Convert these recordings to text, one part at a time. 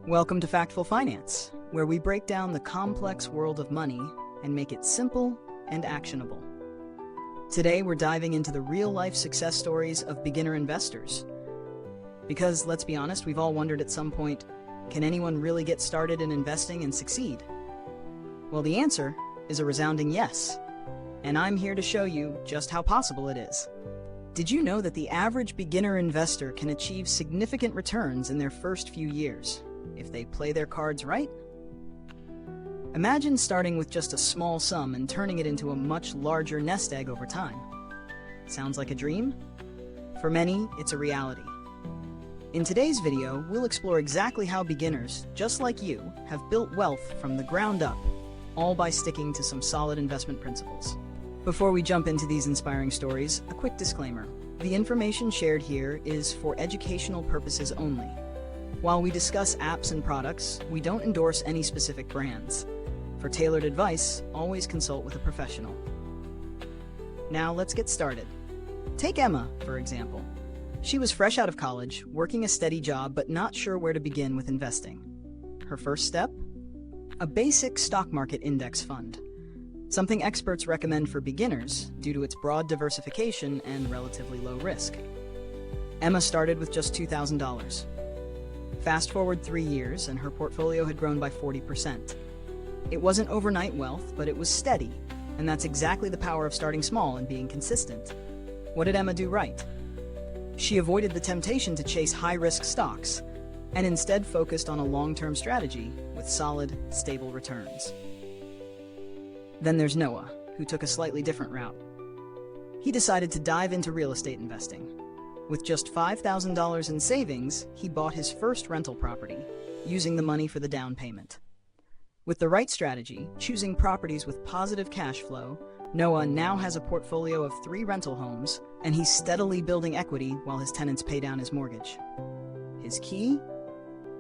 Welcome to Factful Finance, where we break down the complex world of money and make it simple and actionable. Today, we're diving into the real-life success stories of beginner investors. Because, let's be honest, we've all wondered at some point, can anyone really get started in investing and succeed? Well, the answer is a resounding yes. And I'm here to show you just how possible it is. Did you know that the average beginner investor can achieve significant returns in their first few years, if they play their cards right? Imagine starting with just a small sum and turning it into a much larger nest egg over time. Sounds like a dream? For many, it's a reality. In today's video, we'll explore exactly how beginners, just like you, have built wealth from the ground up, all by sticking to some solid investment principles. Before we jump into these inspiring stories, a quick disclaimer. The information shared here is for educational purposes only. While we discuss apps and products, we don't endorse any specific brands. For tailored advice, always consult with a professional. Now let's get started. Take Emma, for example. She was fresh out of college, working a steady job, but not sure where to begin with investing. Her first step? A basic stock market index fund. Something experts recommend for beginners due to its broad diversification and relatively low risk. Emma started with just $2,000. Fast forward 3 years and her portfolio had grown by 40%. It wasn't overnight wealth, but it was steady, and that's exactly the power of starting small and being consistent. What did Emma do right? She avoided the temptation to chase high-risk stocks and instead focused on a long-term strategy with solid, stable returns. Then there's Noah, who took a slightly different route. He decided to dive into real estate investing. With just $5,000 in savings, he bought his first rental property, using the money for the down payment. With the right strategy, choosing properties with positive cash flow, Noah now has a portfolio of 3 rental homes, and he's steadily building equity while his tenants pay down his mortgage. His key?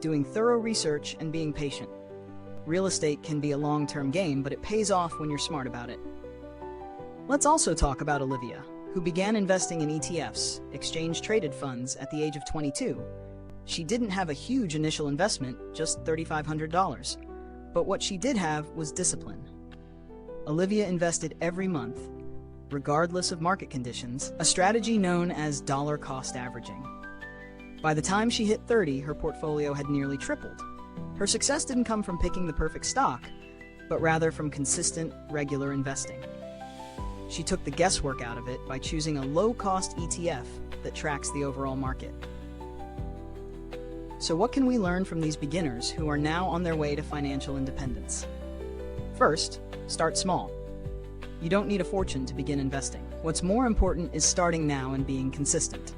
Doing thorough research and being patient. Real estate can be a long-term game, but it pays off when you're smart about it. Let's also talk about Olivia, who began investing in ETFs, exchange-traded funds, at the age of 22. She didn't have a huge initial investment, just $3,500. But what she did have was discipline. Olivia invested every month, regardless of market conditions, a strategy known as dollar cost averaging. By the time she hit 30, her portfolio had nearly tripled. Her success didn't come from picking the perfect stock, but rather from consistent, regular investing. She took the guesswork out of it by choosing a low-cost ETF that tracks the overall market. So what can we learn from these beginners who are now on their way to financial independence? First, start small. You don't need a fortune to begin investing. What's more important is starting now and being consistent.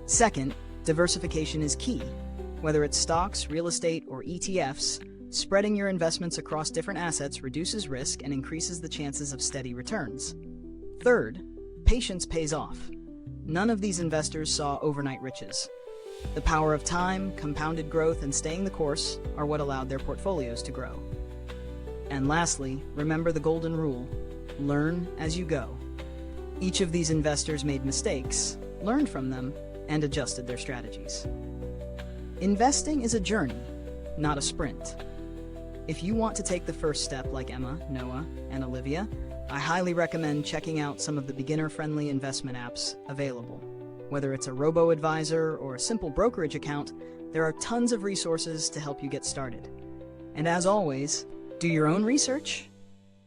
Second, diversification is key. Whether it's stocks, real estate, or ETFs, spreading your investments across different assets reduces risk and increases the chances of steady returns. Third, patience pays off. None of these investors saw overnight riches. The power of time, compounded growth, and staying the course are what allowed their portfolios to grow. And lastly, remember the golden rule: learn as you go. Each of these investors made mistakes, learned from them, and adjusted their strategies. Investing is a journey, not a sprint. If you want to take the first step like Emma, Noah, and Olivia, I highly recommend checking out some of the beginner-friendly investment apps available. Whether it's a robo-advisor or a simple brokerage account, there are tons of resources to help you get started. And as always, do your own research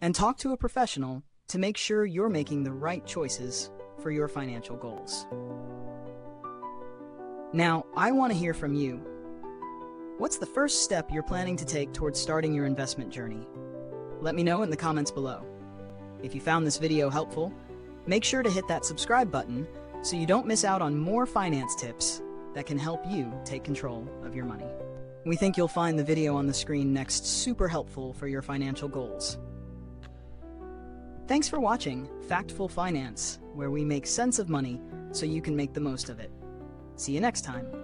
and talk to a professional to make sure you're making the right choices for your financial goals. Now, I want to hear from you. What's the first step you're planning to take towards starting your investment journey? Let me know in the comments below. If you found this video helpful, make sure to hit that subscribe button so you don't miss out on more finance tips that can help you take control of your money. We think you'll find the video on the screen next super helpful for your financial goals. Thanks for watching Factful Finance, where we make sense of money so you can make the most of it. See you next time.